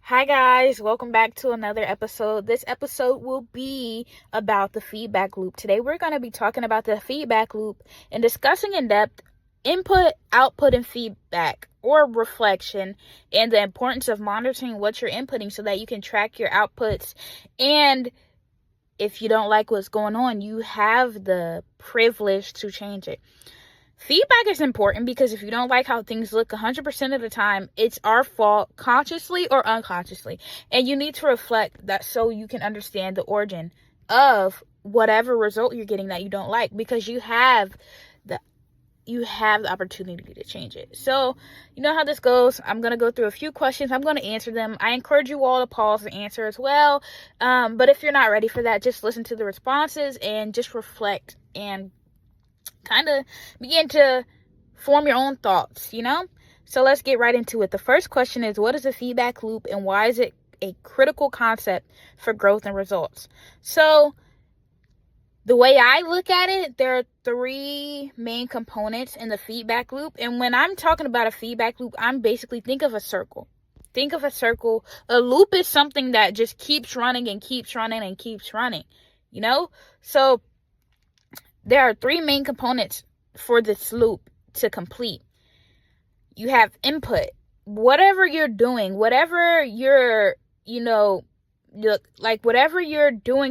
Hi guys, welcome back to another episode. This episode will be about the feedback loop. Today we're going to be talking about the feedback loop and discussing in depth input, output, and feedback or reflection, and the importance of monitoring what you're inputting so that you can track your outputs. And if you don't like what's going on, you have the privilege to change it. Feedback is important because if you don't like how things look 100% of the time, it's our fault, consciously or unconsciously. And you need to reflect that so you can understand the origin of whatever result you're getting that you don't like, because you have the opportunity to change it. So, you know how this goes. I'm going to go through a few questions. I'm going to answer them. I encourage you all to pause and answer as well. But if you're not ready for that, just listen to the responses and just reflect and kind of begin to form your own thoughts, So let's get right into it. The first question is, what is a feedback loop and why is it a critical concept for growth and results? So the way I look at it, there are three main components in the feedback loop. And when I'm talking about a feedback loop, I'm basically think of a circle. A loop is something that just keeps running and keeps running and keeps running, So there are three main components for this loop to complete. You have input. Whatever you're doing, whatever you're doing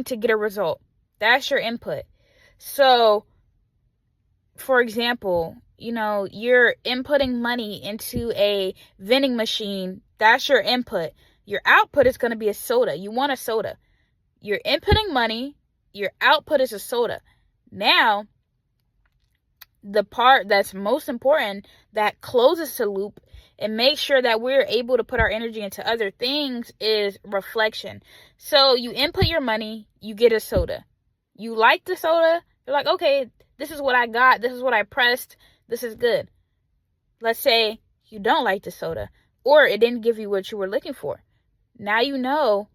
to get a result, that's your input. So, for example, you're inputting money into a vending machine. That's your input. Your output is going to be a soda. You want a soda. You're inputting money. Your output is a soda. Now, the part that's most important that closes the loop and makes sure that we're able to put our energy into other things is reflection. So you input your money, you get a soda. You like the soda, you're like, okay, this is what I got, this is what I pressed, this is good. Let's say you don't like the soda, or it didn't give you what you were looking for. Now you know,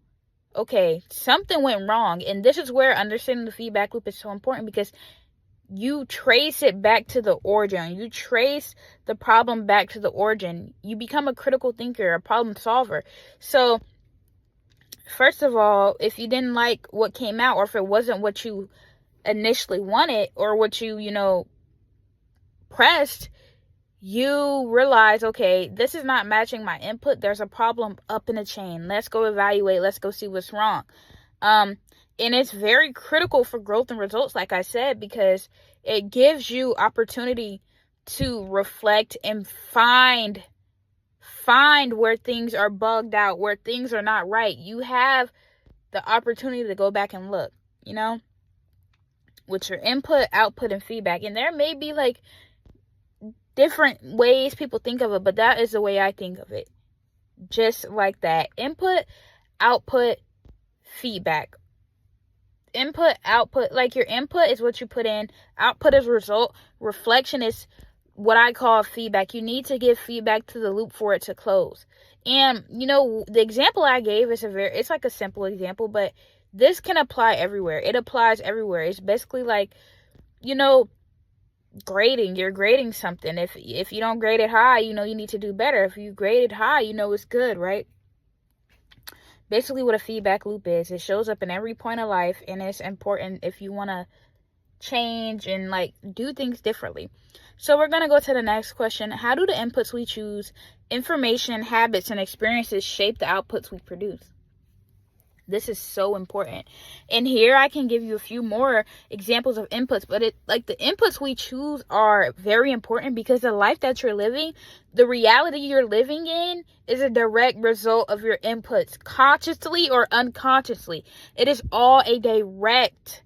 okay, something went wrong. And this is where understanding the feedback loop is so important, because you trace it back to the origin. You trace the problem back to the origin. You become a critical thinker, a problem solver. So, first of all, if you didn't like what came out, or if it wasn't what you initially wanted, or what you, pressed, you realize, okay, this is not matching my input. There's a problem up in the chain. Let's go evaluate. Let's go see what's wrong. And it's very critical for growth and results, like I said, because it gives you opportunity to reflect and find where things are bugged out, where things are not right. You have the opportunity to go back and look, with your input, output, and feedback. And there may be different ways people think of it, but that is the way I think of it. Just like that. Input, output, feedback. Input, output, like your input is what you put in, output is result, reflection is what I call feedback. You need to give feedback to the loop for it to close. And the example I gave is it's like a simple example, but this can apply everywhere. It applies everywhere. It's basically like, grading. You're grading something. If you don't grade it high, you need to do better. If you grade it high, it's good, right? Basically what a feedback loop is, it shows up in every point of life, and it's important if you want to change and do things differently. So we're going to go to the next question. How do the inputs we choose, information, habits, and experiences shape the outputs we produce? This is so important. And here I can give you a few more examples of inputs, but the inputs we choose are very important, because the life that you're living, the reality you're living in, is a direct result of your inputs, consciously or unconsciously. It is all a direct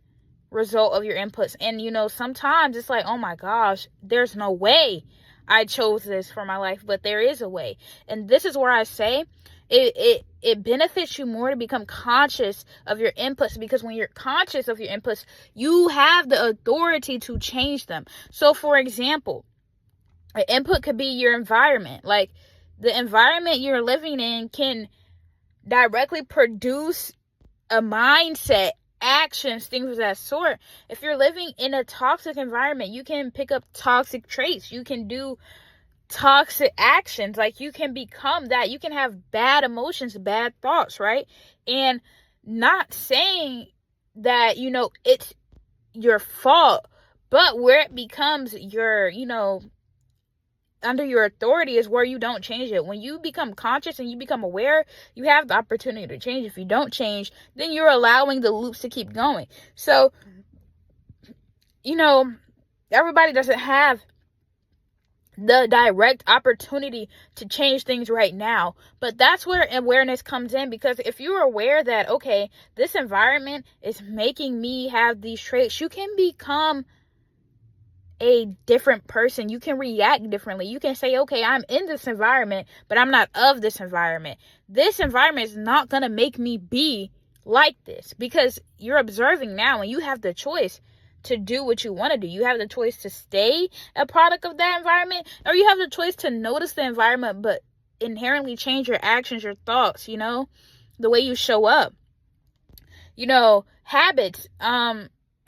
result of your inputs. And sometimes it's like, oh my gosh, there's no way I chose this for my life, but there is a way. And this is where I say it benefits you more to become conscious of your inputs, because when you're conscious of your inputs, you have the authority to change them. So for example, an input could be your environment. Like, the environment you're living in can directly produce a mindset, actions, things of that sort. If you're living in a toxic environment, you can pick up toxic traits. You can do toxic actions. Like, you can become that. You can have bad emotions, bad thoughts, right? And not saying that, it's your fault, but where it becomes your, under your authority is where you don't change it. When you become conscious and you become aware, you have the opportunity to change. If you don't change, then you're allowing the loops to keep going. So, everybody doesn't have the direct opportunity to change things right now, but that's where awareness comes in. Because if you're aware that, okay, this environment is making me have these traits, you can become a different person. You can react differently. You can say, okay, I'm in this environment, but I'm not of this environment. This environment is not going to make me be like this, because you're observing now and you have the choice to do what you want to do. You have the choice to stay a product of that environment, or you have the choice to notice the environment but inherently change your actions, your thoughts, the way you show up.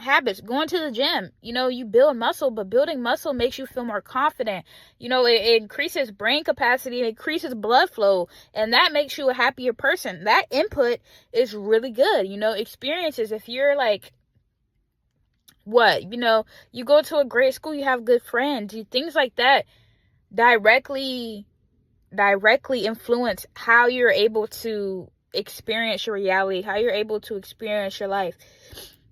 Habits, going to the gym, you build muscle, but building muscle makes you feel more confident. It increases brain capacity, it increases blood flow, and that makes you a happier person. That input is really good. Experiences, if you're like, you go to a great school, you have good friends, things like that directly influence how you're able to experience your reality, how you're able to experience your life.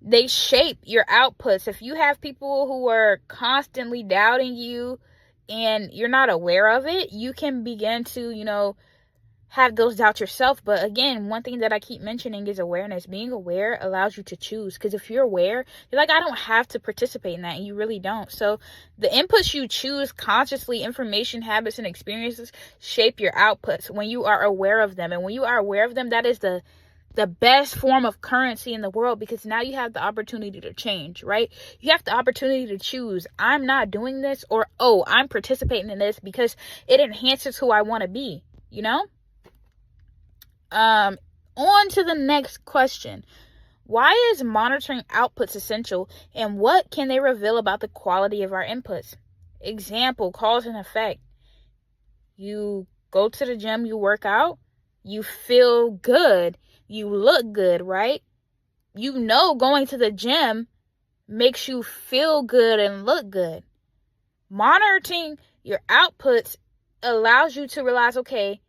They shape your outputs. If you have people who are constantly doubting you and you're not aware of it, you can begin to, have those doubts yourself. But again, one thing that I keep mentioning is awareness. Being aware allows you to choose. Because if you're aware, you're like, I don't have to participate in that. And you really don't. So the inputs you choose consciously, information, habits, and experiences shape your outputs when you are aware of them. And when you are aware of them, that is the best form of currency in the world, because now you have the opportunity to change, right? You have the opportunity to choose. I'm not doing this, or, oh, I'm participating in this because it enhances who I want to be, On to the next question. Why is monitoring outputs essential, and what can they reveal about the quality of our inputs? Example, cause and effect. You go to the gym, you work out, you feel good, you look good, right? Going to the gym makes you feel good and look good. Monitoring your outputs allows you to realize, okay,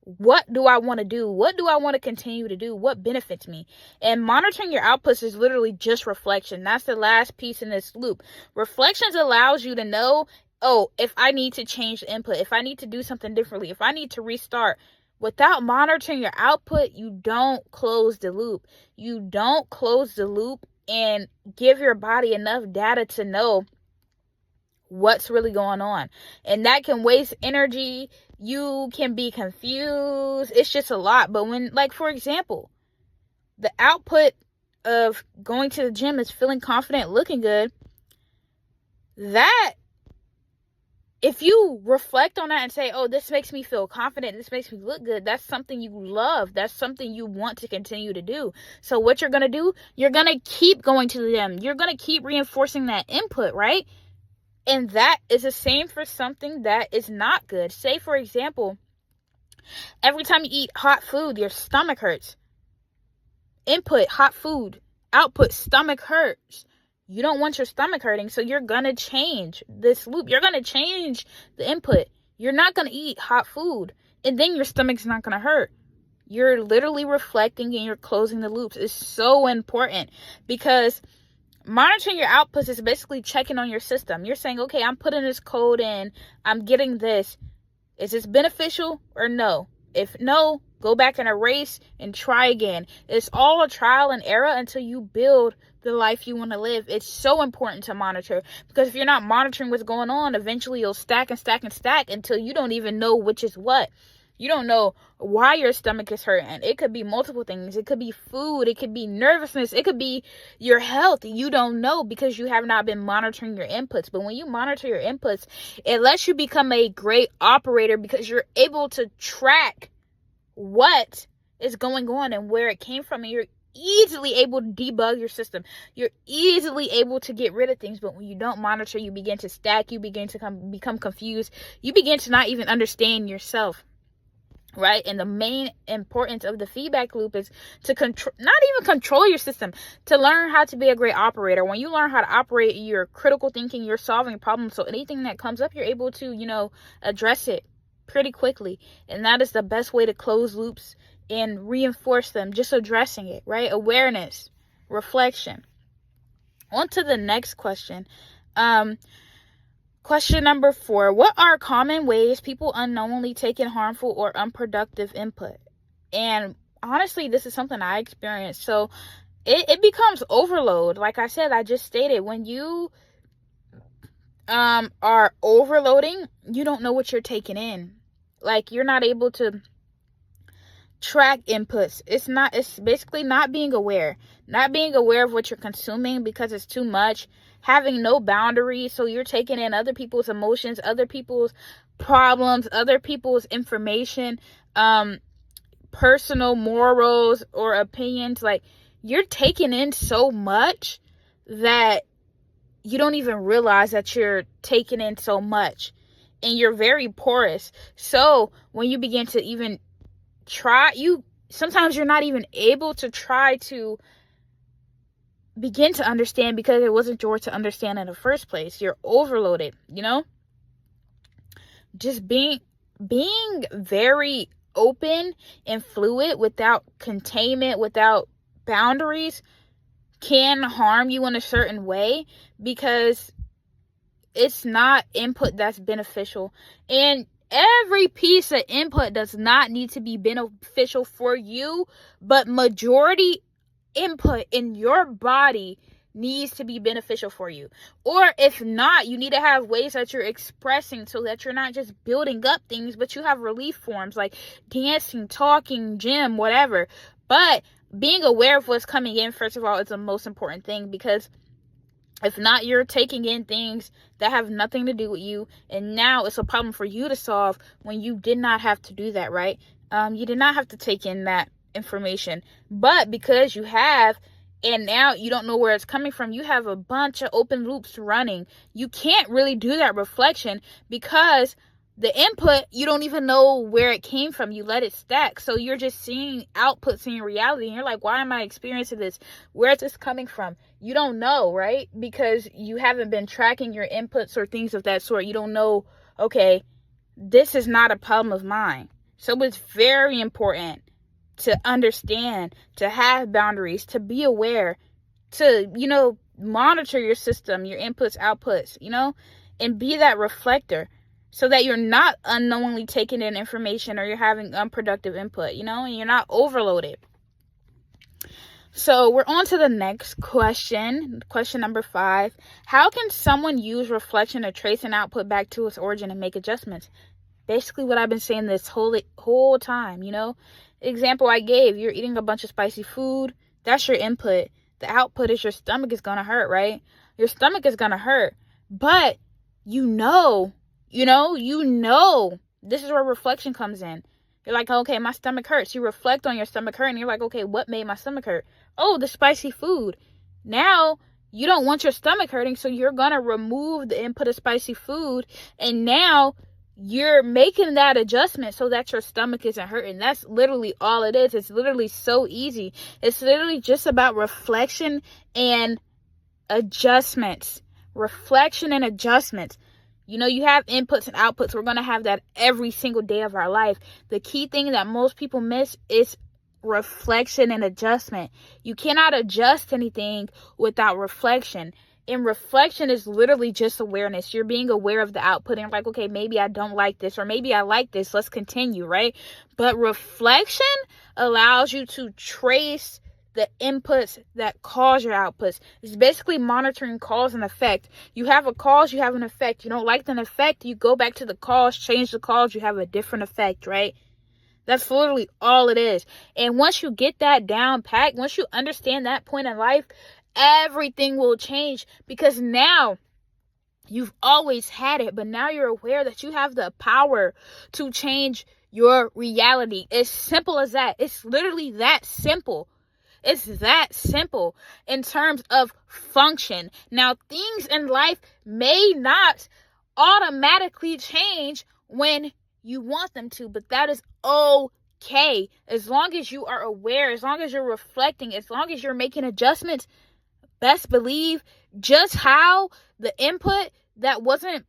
what do I want to do? What do I want to continue to do? What benefits me? And monitoring your outputs is literally just reflection. That's the last piece in this loop. Reflections allows you to know, oh, if I need to change the input, if I need to do something differently, if I need to restart. Without monitoring your output, you don't close the loop. You don't close the loop and give your body enough data to know what's really going on. And that can waste energy. You can be confused. It's just a lot. But when, like, for example, the output of going to the gym is feeling confident, looking good, that, if you reflect on that and say, oh, this makes me feel confident, this makes me look good, that's something you love. That's something you want to continue to do. So what you're going to do, you're going to keep going to the gym. You're going to keep reinforcing that input, right? And that is the same for something that is not good. Say, for example, every time you eat hot food, your stomach hurts. Input, hot food. Output, stomach hurts. You don't want your stomach hurting, so you're going to change this loop. You're going to change the input. You're not going to eat hot food, and then your stomach's not going to hurt. You're literally reflecting and you're closing the loops. It's so important, because monitoring your outputs is basically checking on your system. You're saying, okay, I'm putting this code in. I'm getting this. Is this beneficial or no? If no, go back and erase and try again. It's all a trial and error until you build the life you want to live. It's so important to monitor, because if you're not monitoring what's going on, eventually you'll stack and stack and stack until you don't even know which is what. You don't know why your stomach is hurting. It could be multiple things. It could be food. It could be nervousness. It could be your health. You don't know, because you have not been monitoring your inputs. But when you monitor your inputs, it lets you become a great operator, because you're able to track what is going on and where it came from. And you're easily able to debug your system. You're easily able to get rid of things, but when you don't monitor, you begin to stack, you begin to become confused, you begin to not even understand yourself, right? And the main importance of the feedback loop is to not even control your system, to learn how to be a great operator. When you learn how to operate, your critical thinking, you're solving problems, so anything that comes up, you're able to, address it pretty quickly. And that is the best way to close loops and reinforce them, just addressing it, right? Awareness, reflection. On to the next question. Question number 4. What are common ways people unknowingly take in harmful or unproductive input? And honestly, this is something I experienced. So it becomes overload. Like I said, I just stated, when you are overloading, you don't know what you're taking in. Like, you're not able to track inputs. It's basically not being aware of what you're consuming because it's too much, having no boundaries. So you're taking in other people's emotions, other people's problems, other people's information, personal morals or opinions. Like, you're taking in so much that you don't even realize that you're taking in so much, and you're very porous. So when you begin to even sometimes you're not even able to try to begin to understand because it wasn't yours to understand in the first place. You're overloaded, just being very open and fluid without containment, without boundaries, can harm you in a certain way because it's not input that's beneficial. And every piece of input does not need to be beneficial for you, but majority input in your body needs to be beneficial for you. Or if not, you need to have ways that you're expressing so that you're not just building up things, but you have relief forms like dancing, talking, gym, whatever. But being aware of what's coming in, first of all, is the most important thing, because if not, you're taking in things that have nothing to do with you, and now it's a problem for you to solve when you did not have to do that, right? You did not have to take in that information, but because you have, and now you don't know where it's coming from, you have a bunch of open loops running. You can't really do that reflection because the input, you don't even know where it came from. You let it stack. So you're just seeing outputs in reality. And you're like, why am I experiencing this? Where is this coming from? You don't know, right? Because you haven't been tracking your inputs or things of that sort. You don't know, okay, this is not a problem of mine. So it's very important to understand, to have boundaries, to be aware, to, monitor your system, your inputs, outputs, and be that reflector, so that you're not unknowingly taking in information or you're having unproductive input, and you're not overloaded. So we're on to the next question. Question number 5. How can someone use reflection to trace an output back to its origin and make adjustments? Basically what I've been saying this whole time, Example I gave, you're eating a bunch of spicy food. That's your input. The output is your stomach is going to hurt, right? Your stomach is going to hurt. But this is where reflection comes in. You're like, okay, my stomach hurts. You reflect on your stomach hurt and you're like, okay, what made my stomach hurt? Oh, the spicy food. Now you don't want your stomach hurting, so you're going to remove the input of spicy food, and now you're making that adjustment so that your stomach isn't hurting. That's literally all it is. It's literally so easy. It's literally just about reflection and adjustments. Reflection and adjustments. You have inputs and outputs. We're going to have that every single day of our life. The key thing that most people miss is reflection and adjustment. You cannot adjust anything without reflection. And reflection is literally just awareness. You're being aware of the output and like, okay, maybe I don't like this, or maybe I like this. Let's continue, right? But reflection allows you to trace the inputs that cause your outputs. It's basically monitoring cause and effect. You have a cause, you have an effect. You don't like an effect, you go back to the cause, change the cause, you have a different effect, right? That's literally all it is. And once you get that down packed, once you understand that point in life, everything will change, because now you've always had it, but now you're aware that you have the power to change your reality. It's simple as that. It's literally that simple. It's that simple in terms of function. Now, things in life may not automatically change when you want them to, but that is okay. As long as you are aware, as long as you're reflecting, as long as you're making adjustments, best believe just how the input that wasn't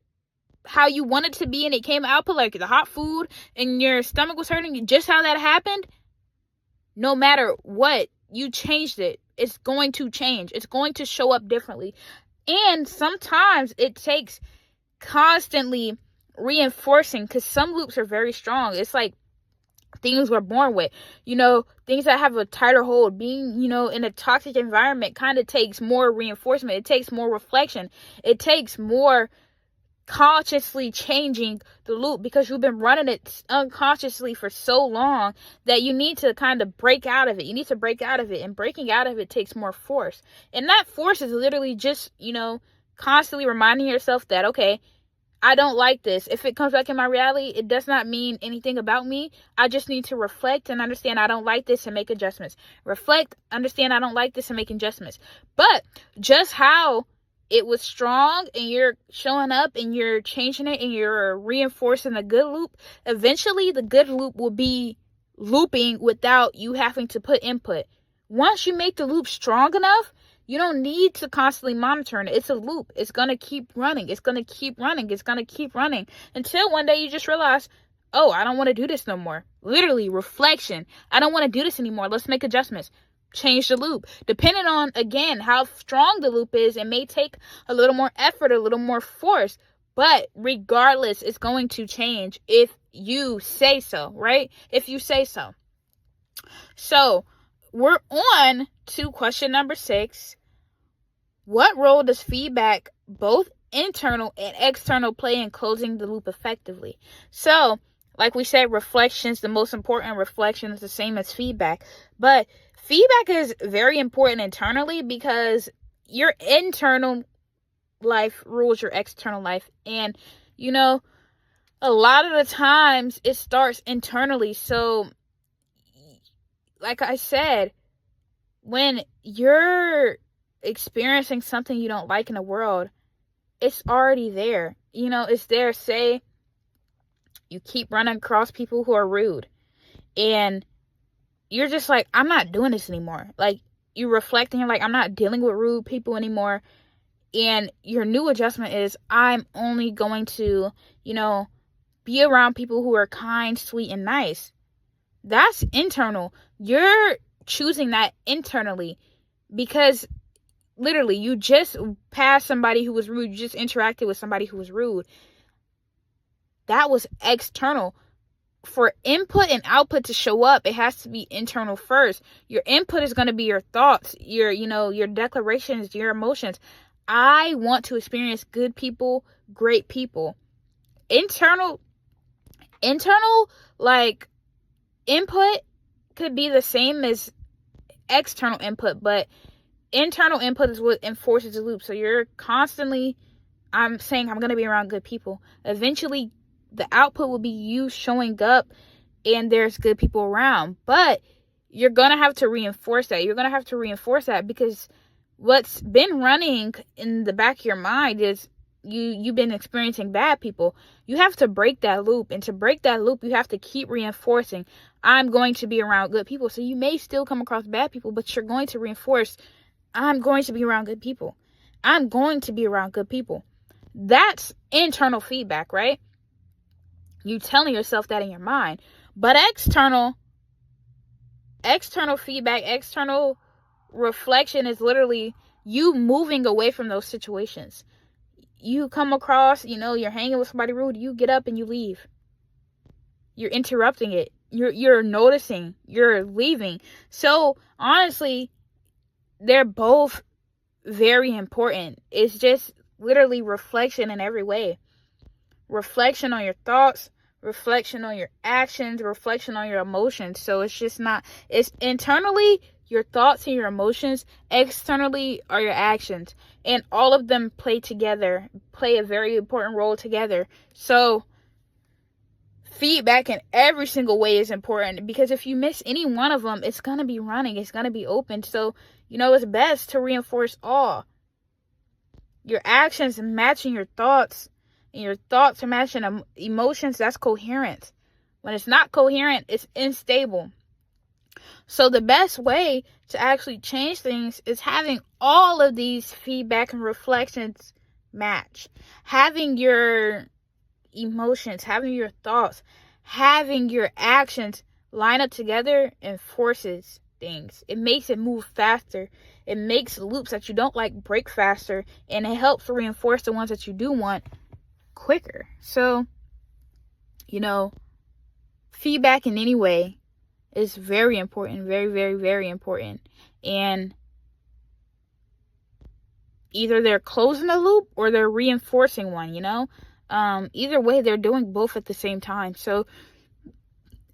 how you wanted to be and it came output, like the hot food and your stomach was hurting, just how that happened, no matter what, you changed it. It's going to change. It's going to show up differently. And sometimes it takes constantly reinforcing, because some loops are very strong. It's like things we're born with, things that have a tighter hold. Being, in a toxic environment kind of takes more reinforcement. It takes more reflection. It takes more consciously changing the loop, because you've been running it unconsciously for so long that you need to kind of break out of it. You need to break out of it, and breaking out of it takes more force. And that force is literally just, constantly reminding yourself that, okay, I don't like this. If it comes back in my reality, it does not mean anything about me. I just need to reflect and understand I don't like this and make adjustments. Reflect, understand I don't like this and make adjustments. But just how it was strong and you're showing up and you're changing it and you're reinforcing the good loop, eventually the good loop will be looping without you having to put input. Once you make the loop strong enough, you don't need to constantly monitor it. It's a loop. It's going to keep running. It's going to keep running. It's going to keep running until one day you just realize, oh, I don't want to do this no more. Literally, reflection. I don't want to do this anymore. Let's make adjustments. Change the loop. Depending on, again, how strong the loop is, it may take a little more effort, a little more force. But regardless, it's going to change if you say so, right? If you say so. So, we're on to question number 6. What role does feedback, both internal and external, play in closing the loop effectively? So, like we said, reflection is the most important. Reflection is the same as feedback. But feedback is very important internally, because your internal life rules your external life. And, a lot of the times it starts internally. So, like I said, when you're experiencing something you don't like in the world, it's already there. It's there. Say you keep running across people who are rude, and you're just like, I'm not doing this anymore. Like, you're reflecting, you're like, I'm not dealing with rude people anymore. And your new adjustment is, I'm only going to, be around people who are kind, sweet, and nice. That's internal. You're choosing that internally, because literally you just passed somebody who was rude. You just interacted with somebody who was rude. That was external. For input and output to show up, it has to be internal first. Your input is going to be your thoughts, your declarations, your emotions. I want to experience good people, great people. Internal, like, input could be the same as external input, but internal input is what enforces the loop. So you're constantly, I'm saying I'm going to be around good people. Eventually, the output will be you showing up and there's good people around. But you're going to have to reinforce that. You're going to have to reinforce that, because what's been running in the back of your mind is you've been experiencing bad people. You have to break that loop. And to break that loop, you have to keep reinforcing, I'm going to be around good people. So you may still come across bad people, but you're going to reinforce, I'm going to be around good people. I'm going to be around good people. That's internal feedback, right? You telling yourself that in your mind. But external feedback, external reflection is literally you moving away from those situations. You come across, you're hanging with somebody rude, you get up and you leave. You're interrupting it. You're noticing, you're leaving. So honestly, they're both very important. It's just literally reflection in every way. Reflection on your thoughts, reflection on your actions, reflection on your emotions. So it's internally your thoughts and your emotions, externally are your actions, and all of them play a very important role together. So feedback in every single way is important, because if you miss any one of them, it's going to be running, it's going to be open. So, it's best to reinforce all. Your actions matching your thoughts, and your thoughts are matching emotions. That's coherence. When it's not coherent, it's unstable. So the best way to actually change things is having all of these feedback and reflections match. Having your emotions, having your thoughts, having your actions line up together enforces things. It makes it move faster. It makes loops that you don't like break faster, and it helps reinforce the ones that you do want quicker. So, feedback in any way is very important, very, very, very important. And either they're closing a loop or they're reinforcing one, either way, they're doing both at the same time. So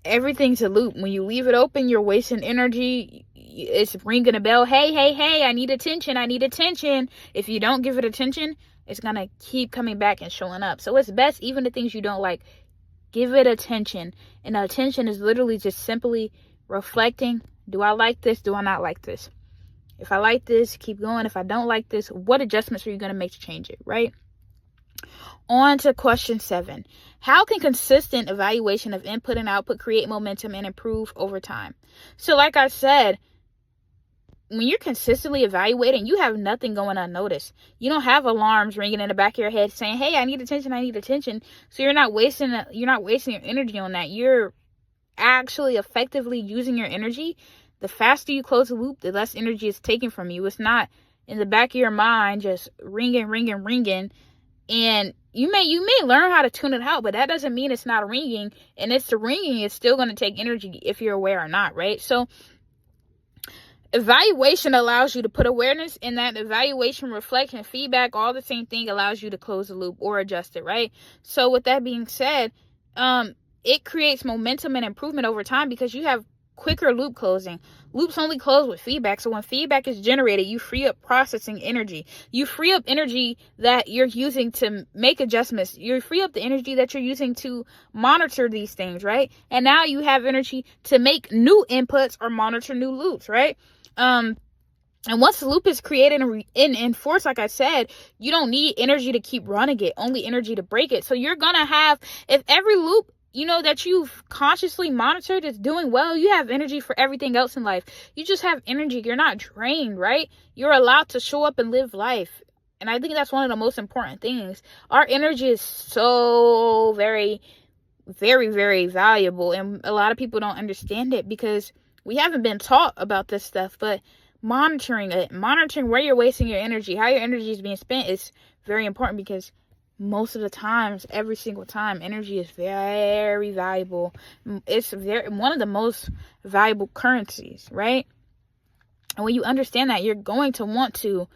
everything's a loop. When you leave it open, you're wasting energy. It's ringing a bell. Hey, I need attention. If you don't give it attention, it's going to keep coming back and showing up. So it's best, even the things you don't like, give it attention. And the attention is literally just simply reflecting. Do I like this? Do I not like this? If I like this, keep going. If I don't like this, what adjustments are you going to make to change it, right? On to question 7. How can consistent evaluation of input and output create momentum and improve over time? So like I said, when you're consistently evaluating, you have nothing going unnoticed. You don't have alarms ringing in the back of your head saying, hey, I need attention. So you're not wasting your energy on that. You're actually effectively using your energy. The faster you close the loop, the less energy is taken from you. It's not in the back of your mind just ringing. And you may learn how to tune it out, but that doesn't mean it's not ringing. And it's the ringing is still going to take energy if you're aware or not, right? So evaluation allows you to put awareness in that. Evaluation, reflection, feedback, all the same thing, allows you to close the loop or adjust it, right? So with that being said, it creates momentum and improvement over time because you have quicker loop closing. Loops only close with feedback. So when feedback is generated, you free up processing energy. You free up energy that you're using to make adjustments. You free up the energy that you're using to monitor these things, right? And now you have energy to make new inputs or monitor new loops, right? And once the loop is created and enforced, like I said, you don't need energy to keep running it, only energy to break it. So you're going to have, if every loop that you've consciously monitored is doing well, you have energy for everything else in life. You just have energy. You're not drained, right? You're allowed to show up and live life. And I think that's one of the most important things. Our energy is so very, very, very valuable. And a lot of people don't understand it because we haven't been taught about this stuff. But monitoring where you're wasting your energy, how your energy is being spent is very important, because most of the times, every single time, energy is very valuable. It's one of the most valuable currencies, right? And when you understand that, you're going to want to,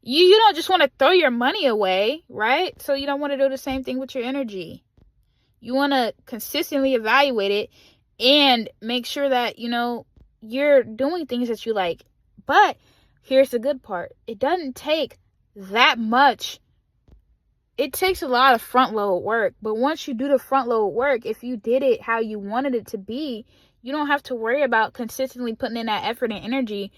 you don't just want to throw your money away, right? So you don't want to do the same thing with your energy. You want to consistently evaluate it and make sure that, you're doing things that you like. But here's the good part. It doesn't take that much. It takes a lot of front load work, but once you do the front load work, if you did it how you wanted it to be, you don't have to worry about consistently putting in that effort and energy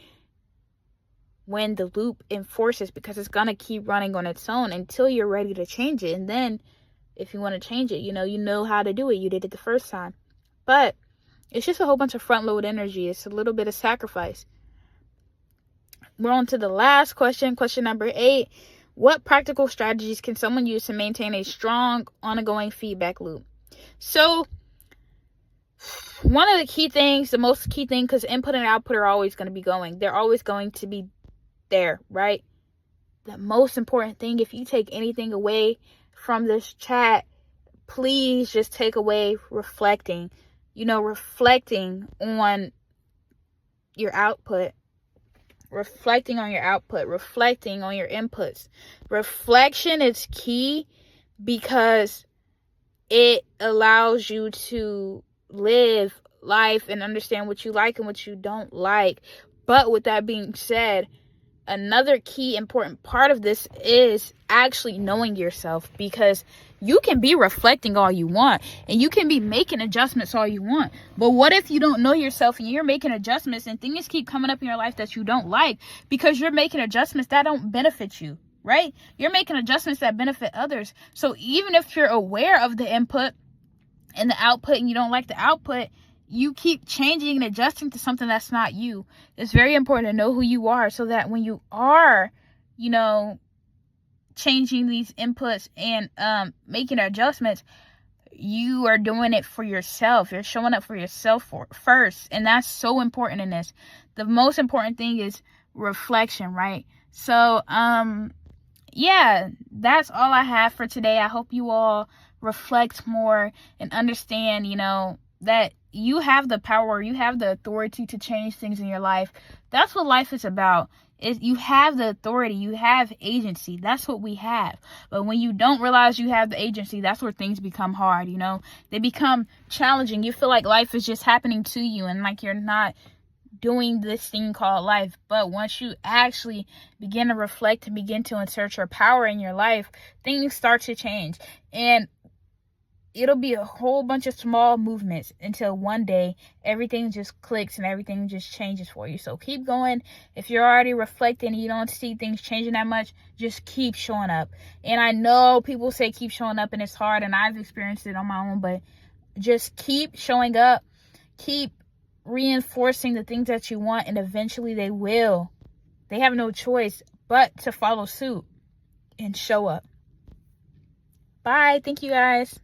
when the loop enforces, because it's going to keep running on its own until you're ready to change it. And then if you want to change it, you know how to do it. You did it the first time. But it's just a whole bunch of front load energy. It's a little bit of sacrifice. We're on to the last question number 8. What practical strategies can someone use to maintain a strong, ongoing feedback loop? So, one of the key things, the most key thing, because input and output are always going to be going. They're always going to be there, right? The most important thing, if you take anything away from this chat, please just take away reflecting. Reflecting on your output. Reflecting on your output, reflecting on your inputs. Reflection is key because it allows you to live life and understand what you like and what you don't like. But with that being said, another key important part of this is actually knowing yourself, because you can be reflecting all you want and you can be making adjustments all you want, but what if you don't know yourself and you're making adjustments and things keep coming up in your life that you don't like because you're making adjustments that don't benefit you, right? You're making adjustments that benefit others. So even if you're aware of the input and the output and you don't like the output, you keep changing and adjusting to something that's not you. It's very important to know who you are, so that when you are, changing these inputs and making adjustments, you are doing it for yourself. You're showing up for yourself first. And that's so important in this. The most important thing is reflection, right? So, yeah, that's all I have for today. I hope you all reflect more and understand, that you have the power, you have the authority to change things in your life. That's what life is about. You have the authority, you have agency. That's what we have. But when you don't realize you have the agency, that's where things become hard, They become challenging. You feel like life is just happening to you and like you're not doing this thing called life. But once you actually begin to reflect and begin to insert your power in your life, things start to change. And it'll be a whole bunch of small movements until one day everything just clicks and everything just changes for you. So keep going. If you're already reflecting and you don't see things changing that much, just keep showing up. And I know people say keep showing up and it's hard, and I've experienced it on my own, but just keep showing up. Keep reinforcing the things that you want, and eventually they will. They have no choice but to follow suit and show up. Bye. Thank you guys.